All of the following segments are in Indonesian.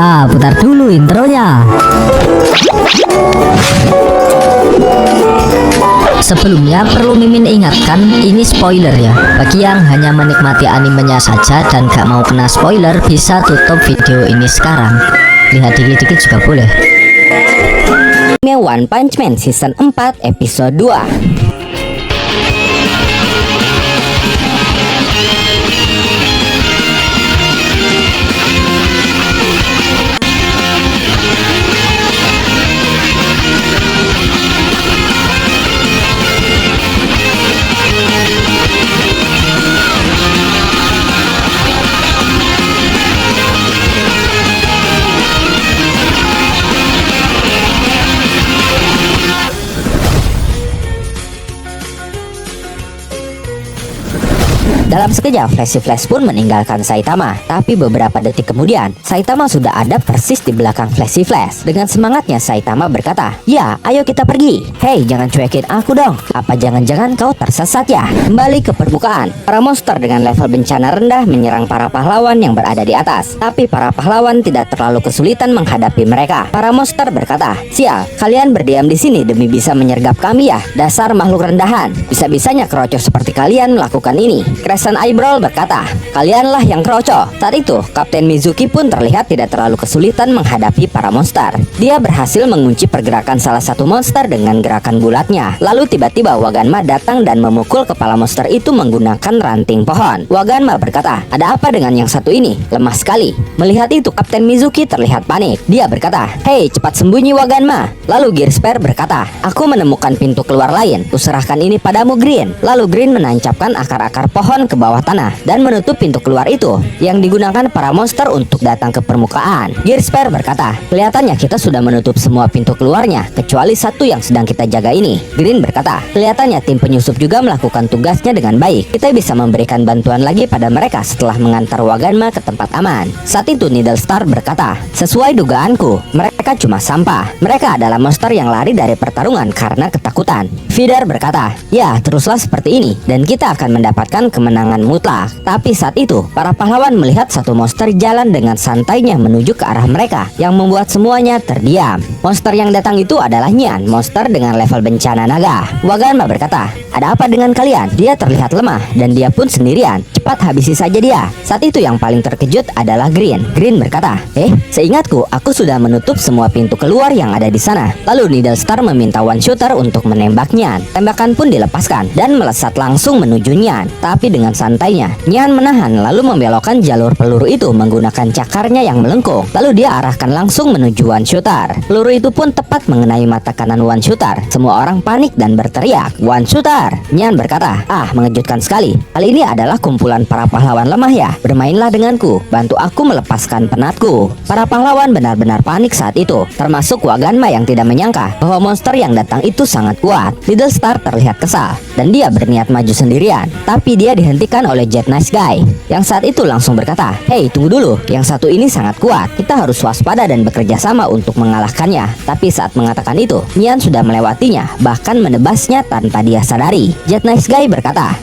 Putar dulu intronya. Sebelumnya perlu Mimin ingatkan, ini spoiler ya. Bagi yang hanya menikmati animenya saja dan gak mau kena spoiler, bisa tutup video ini sekarang. Lihat dikit-dikit juga boleh. One Punch Man Season 4 Episode 2. Dalam sekejap, Flash pun meninggalkan Saitama. Tapi beberapa detik kemudian, Saitama sudah ada persis di belakang Flash. Dengan semangatnya, Saitama berkata, "Ya, ayo kita pergi. Hei, jangan cuekin aku dong. Apa jangan-jangan kau tersesat ya?" Kembali ke permukaan, para monster dengan level bencana rendah menyerang para pahlawan yang berada di atas. Tapi para pahlawan tidak terlalu kesulitan menghadapi mereka. Para monster berkata, "Sial, kalian berdiam di sini demi bisa menyergap kami ya? Dasar makhluk rendahan. Bisa-bisanya keroco seperti kalian melakukan ini." Crescent Eyebrow berkata, "Kalianlah yang keroco." Saat itu, Kapten Mizuki pun terlihat tidak terlalu kesulitan menghadapi para monster. Dia berhasil mengunci pergerakan salah satu monster dengan gerakan bulatnya. Lalu tiba-tiba Waganma datang dan memukul kepala monster itu menggunakan ranting pohon. Waganma berkata, "Ada apa dengan yang satu ini? Lemah sekali." Melihat itu, Kapten Mizuki terlihat panik. Dia berkata, "Hei, cepat sembunyi Waganma." Lalu Gear Spear berkata, "Aku menemukan pintu keluar lain. Kuserahkan ini padamu, Green." Lalu Green menancapkan akar-akar pohon ke bawah tanah dan menutup pintu keluar itu yang digunakan para monster untuk datang ke permukaan. Gear Spear berkata, "Kelihatannya kita sudah menutup semua pintu keluarnya kecuali satu yang sedang kita jaga ini." Green berkata, "Kelihatannya tim penyusup juga melakukan tugasnya dengan baik. Kita bisa memberikan bantuan lagi pada mereka setelah mengantar Waganma ke tempat aman." Saat itu Needle Star berkata, "Sesuai dugaanku, mereka cuma sampah. Mereka adalah monster yang lari dari pertarungan karena ketakutan." Vidar berkata, "Ya, teruslah seperti ini dan kita akan mendapatkan kemenangan mutlak." Tapi saat itu, para pahlawan melihat satu monster jalan dengan santainya menuju ke arah mereka yang membuat semuanya terdiam. Monster yang datang itu adalah Nyan, monster dengan level bencana naga. Waganma berkata, "Ada apa dengan kalian? Dia terlihat lemah dan dia pun sendirian. Cepat habisi saja dia." Saat itu yang paling terkejut adalah Green. Green berkata, "Seingatku, aku sudah menutup semua pintu keluar yang ada di sana." Lalu Needle Star meminta One Shooter untuk menembak Nyan. Tembakan pun dilepaskan dan melesat langsung menuju Nyan. Tapi dengan santainya, Nyan menahan lalu membelokkan jalur peluru itu menggunakan cakarnya yang melengkung. Lalu dia arahkan langsung menuju One Shooter. Peluru itu pun tepat mengenai mata kanan One Shooter. Semua orang panik dan berteriak, "One Shooter!" Nyan berkata, "Mengejutkan sekali. Kali ini adalah kumpulan para pahlawan lemah ya. Bermainlah denganku, bantu aku melepaskan penatku." Para pahlawan benar-benar panik saat itu, termasuk Waganma yang tidak menyangka bahwa monster yang datang itu sangat kuat. Needle Star terlihat kesal dan dia berniat maju sendirian. Tapi dia dihentikan oleh Jet Nice Guy yang saat itu langsung berkata, "Hei, tunggu dulu, yang satu ini sangat kuat. Kita harus waspada dan bekerja sama untuk mengalahkannya." Tapi saat mengatakan itu, Nyan sudah melewatinya, bahkan menebasnya tanpa dia sadari. Jet Nice Guy berkata,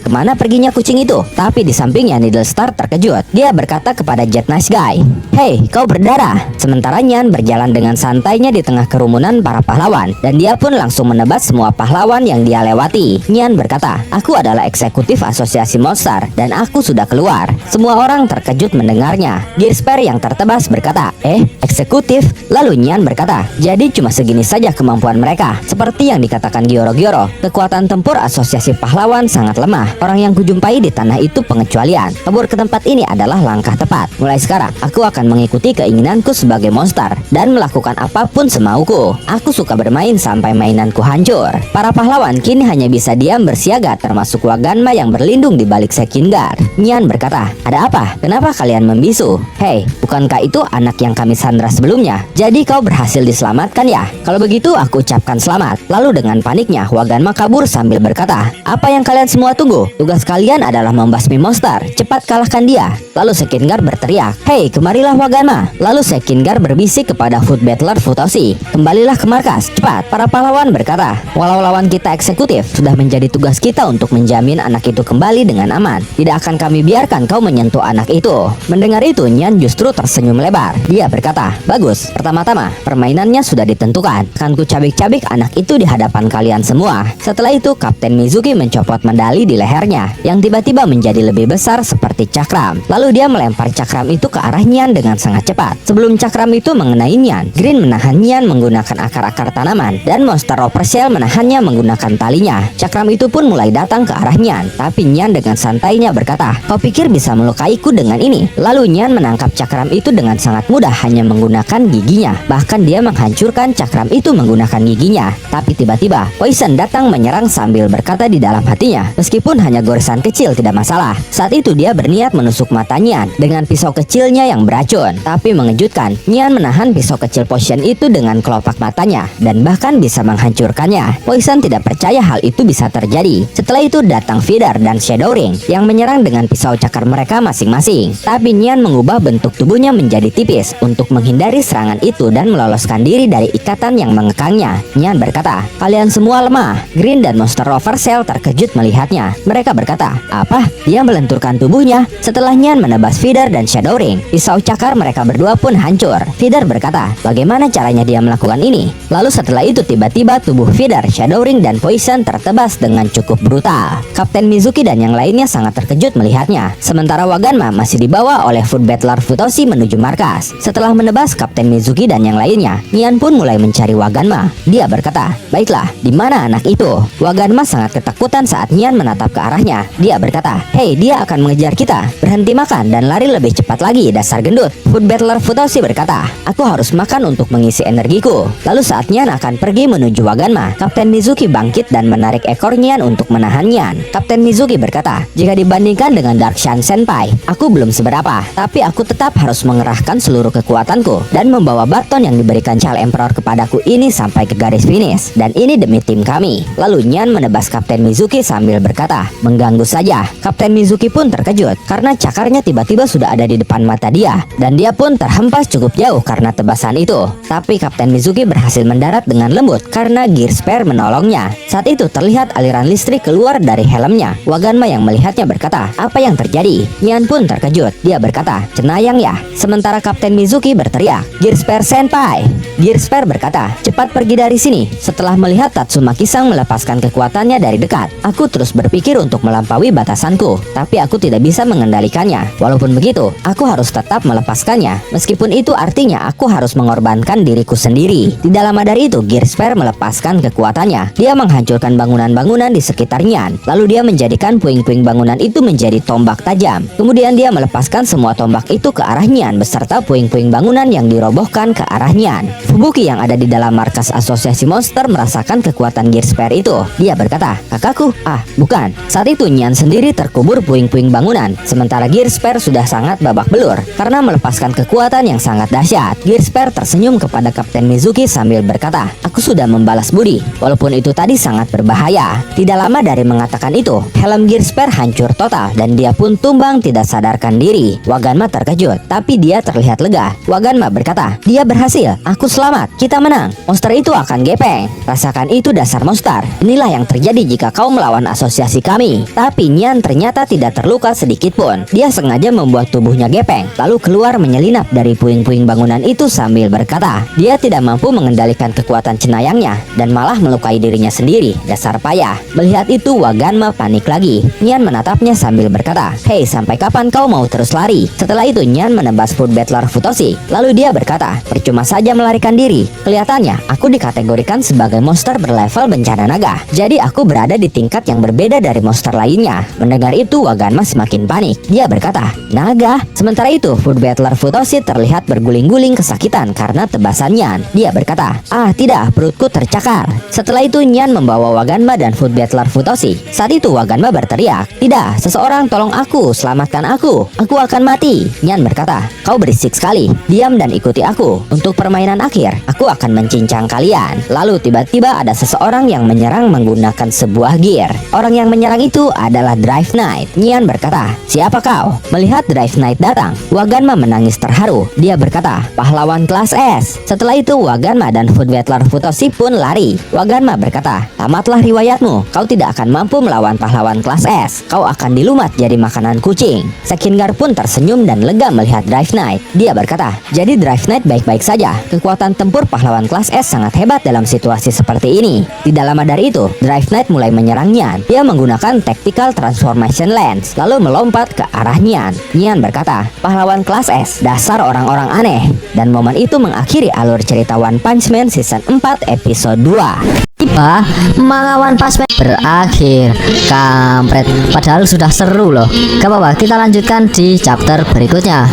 "Kemana perginya kucing itu?" Tapi di sampingnya Needle Star terkejut. Dia berkata kepada Jet Nice Guy, "Hei, kau berdarah." Sementara Nyan berjalan dengan santainya di tengah kerumunan para pahlawan dan dia pun langsung menebas semua pahlawan yang dia lewati. Nyan berkata, "Aku adalah eksekutif asosiasi monster dan aku sudah keluar." Semua orang terkejut mendengarnya. Gear Spear yang tertebas berkata, "Eksekutif?" Lalu Nyan berkata, "Jadi cuma segini saja kemampuan mereka." Seperti yang dikatakan Gyoro, kekuatan tempur asosiasi pahlawan sangat lemah. Orang yang kujumpai di tanah itu pengecualian. Kabur ke tempat ini adalah langkah tepat. Mulai sekarang, aku akan mengikuti keinginanku sebagai monster dan melakukan apapun semauku. Aku suka bermain sampai mainanku hancur. Para pahlawan kini hanya bisa diam bersiaga, termasuk Waganma yang berlindung di balik Sekin Guard. Nyan berkata, "Ada apa? Kenapa kalian membisu? Hei, bukankah itu anak yang kami sandra sebelumnya? Jadi kau berhasil diselamatkan ya? Kalau begitu aku ucapkan selamat." Lalu dengan paniknya Waganma kabur sambil berkata, "Apa yang kalian semua tunggu? Tugas kalian adalah membantu membasmi monster. Cepat kalahkan dia. Lalu Sekinggar berteriak, "Hei, kemarilah Waganma." Lalu Sekinggar berbisik kepada Food Battler Futoshi, "Kembalilah ke markas, cepat." Para pahlawan berkata, "Walau lawan kita eksekutif, sudah menjadi tugas kita untuk menjamin anak itu kembali dengan aman. Tidak akan kami biarkan kau menyentuh anak itu." Mendengar itu, Nyan justru tersenyum lebar. Dia berkata, "Bagus, pertama-tama permainannya sudah ditentukan. Akan ku cabik-cabik anak itu di hadapan kalian semua." Setelah itu Kapten Mizuki mencopot medali di lehernya yang tiba-tiba menjadi lebih besar seperti cakram. Lalu dia melempar cakram itu ke arah Nyan dengan sangat cepat. Sebelum cakram itu mengenai Nyan, Green menahan Nyan menggunakan akar-akar tanaman dan Monster Roper Shell menahannya menggunakan talinya. Cakram itu pun mulai datang ke arah Nyan, tapi Nyan dengan santainya berkata, "Kau pikir bisa melukaiku dengan ini?" Lalu Nyan menangkap cakram itu dengan sangat mudah hanya menggunakan giginya. Bahkan dia menghancurkan cakram itu menggunakan giginya. Tapi tiba-tiba Poison datang menyerang sambil berkata di dalam hatinya, "Meskipun hanya goresan kecil tidak masalah." Saat itu dia berniat menusuk mata Nyan dengan pisau kecilnya yang beracun. Tapi mengejutkan, Nyan menahan pisau kecil Poison itu dengan kelopak matanya dan bahkan bisa menghancurkannya. Poison tidak percaya hal itu bisa terjadi. Setelah itu datang Vidar dan Shadow Ring yang menyerang dengan pisau cakar mereka masing-masing. Tapi Nyan mengubah bentuk tubuhnya menjadi tipis untuk menghindari serangan itu dan meloloskan diri dari ikatan yang mengekangnya. Nyan berkata, "Kalian semua lemah." Green dan Monster Rover Shell terkejut melihatnya. Mereka berkata, "Apa?" Dia melenturkan tubuhnya. Setelah Nyan menebas Vidar dan Shadow Ring, pisau cakar mereka berdua pun hancur. Vidar berkata, "Bagaimana caranya dia melakukan ini?" Lalu setelah itu tiba-tiba tubuh Vidar, Shadow Ring dan Poison tertebas dengan cukup brutal. Kapten Mizuki dan yang lainnya sangat terkejut melihatnya. Sementara Waganma masih dibawa oleh Food Battler Futoshi menuju markas. Setelah menebas Kapten Mizuki dan yang lainnya, Nyan pun mulai mencari Waganma. Dia berkata, "Baiklah, di mana anak itu?" Waganma sangat ketakutan saat Nyan menatap ke arahnya. Dia berkata, "Hei, dia akan mengejar kita. Berhenti makan dan lari lebih cepat lagi, dasar gendut." Food Battler Futoshi berkata, "Aku harus makan untuk mengisi energiku." Lalu saat Nyan akan pergi menuju Waganma, Kapten Mizuki bangkit dan menarik ekor Nyan untuk menahan Nyan. Kapten Mizuki berkata, "Jika dibandingkan dengan Darkshan Senpai, aku belum seberapa, tapi aku tetap harus mengerahkan seluruh kekuatanku dan membawa baton yang diberikan Child Emperor kepadaku ini sampai ke garis finish. Dan ini demi tim kami." Lalu Nyan menebas Kapten Mizuki sambil berkata, "Mengganggu saja." Kapten Mizuki pun terkejut karena cakarnya tiba-tiba sudah ada di depan mata dia, dan dia pun terhempas cukup jauh karena tebasan itu. Tapi Kapten Mizuki berhasil mendarat dengan lembut karena Gear Spare menolongnya. Saat itu terlihat aliran listrik keluar dari helmnya. Waganma yang melihatnya berkata, "Apa yang terjadi?" Nyan pun terkejut. Dia berkata, "Cenayang ya?" Sementara Kapten Mizuki berteriak, "Gear Spare Senpai!" Gear Spare berkata, "Cepat pergi dari sini." Setelah melihat Tatsumaki Sang melepaskan kekuatannya dari dekat, aku terus berpikir untuk melampaui batasanku, tapi aku tidak bisa mengendalikannya. Walaupun begitu, aku harus tetap melepaskannya. Meskipun itu artinya aku harus mengorbankan diriku sendiri. Tidak lama dari itu, Gear Spare melepaskan kekuatannya. Dia menghancurkan bangunan-bangunan di sekitar Nyan. Lalu dia menjadikan puing-puing bangunan itu menjadi tombak tajam. Kemudian dia melepaskan semua tombak itu ke arah Nyan beserta puing-puing bangunan yang dirobohkan ke arah Nyan. Fubuki yang ada di dalam markas asosiasi monster merasakan kekuatan Gear Spare itu. Dia berkata, "Kakakku." "Ah, bukan." Saat itu Nyan sendiri terkubur puing-puing bangunan, sementara Gear Spare sudah sangat babak belur karena melepaskan kekuatan yang sangat dahsyat. Gear Spare tersenyum kepada Kapten Mizuki sambil berkata, "Aku sudah membalas budi, walaupun itu tadi sangat berbahaya." Tidak lama dari mengatakan itu, helm Gear Spare hancur total dan dia pun tumbang tidak sadarkan diri. Waganma terkejut, tapi dia terlihat lega. Waganma berkata, "Dia berhasil. Aku selamat. Kita menang. Monster itu akan gepeng. Rasakan itu, dasar monster. Inilah yang terjadi jika kau melawan asosiasi kami." Tapi Nyan ternyata tidak terluka sedikit pun. Dia sengaja membuat tubuhnya gepeng, lalu keluar menyelinap dari puing-puing bangunan itu sambil berkata, dia tidak mampu mengendalikan kekuatan cenayangnya dan malah melukai dirinya sendiri. Dasar payah. Melihat itu, Waganma panik lagi. Nyan menatapnya sambil berkata, "Hei, sampai kapan kau mau terus lari?" Setelah itu Nyan menebas Food Battler Futoshi. Lalu dia berkata, "Percuma saja melarikan diri. Kelihatannya aku dikategorikan sebagai monster berlevel bencana naga. Jadi aku berada di tingkat yang berbeda dari monster lainnya." Mendengar itu, Waganma semakin panik. Dia berkata, "Naga?" Sementara itu, Food Battler Futoshi terlihat berguling-guling kesakitan karena tebasan Nyan. Dia berkata, "Ah, tidak, perutku tercakar." Setelah itu Nyan membawa Waganma dan Food Battler Futoshi. Saat itu Waganma berteriak, "Tidak, seseorang tolong aku, selamatkan aku. Aku akan mati." Nyan berkata, "Kau berisik sekali. Diam dan ikuti aku. Untuk permainan akhir, aku akan mencincang kalian." Lalu tiba-tiba ada seseorang yang menyerang menggunakan sebuah gear. Orang yang menyerang itu adalah Drive Knight. Knight. Nyan berkata, "Siapa kau?" Melihat Drive Knight datang, Waganma menangis terharu. Dia berkata, "Pahlawan kelas S." Setelah itu Waganma dan Food Battler Futoshi pun lari. Waganma berkata, "Tamatlah riwayatmu. Kau tidak akan mampu melawan pahlawan kelas S. Kau akan dilumat jadi makanan kucing." Sekingar pun tersenyum dan lega melihat Drive Knight. Dia berkata, "Jadi Drive Knight baik-baik saja. Kekuatan tempur pahlawan kelas S sangat hebat dalam situasi seperti ini." Tidak lama dari itu, Drive Knight mulai menyerang Nyan. Dia menggunakan Tactical Transformation Lens, lalu melompat ke arah Nyan. Nyan berkata, "Pahlawan kelas S, dasar orang-orang aneh." Dan momen itu mengakhiri alur cerita One Punch Man Season 4 episode 2. Tiba manga One Punch Man berakhir. Kampret, padahal sudah seru loh. Gak apa-apa, kita lanjutkan di chapter berikutnya.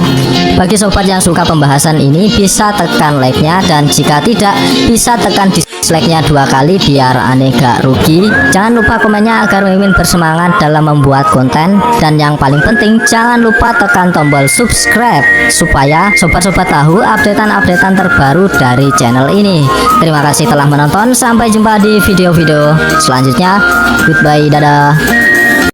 Bagi sobat yang suka pembahasan ini, bisa tekan like-nya, dan jika tidak, bisa tekan dislike-nya 2 kali biar aneh gak rugi. Jangan lupa komennya agar Mimin bersemangat dalam membuat konten. Dan yang paling penting, jangan lupa tekan tombol subscribe supaya sobat-sobat tahu updatean-updatean terbaru dari channel ini. Terima kasih telah menonton, sampai jumpa di video-video selanjutnya. Goodbye, dadah.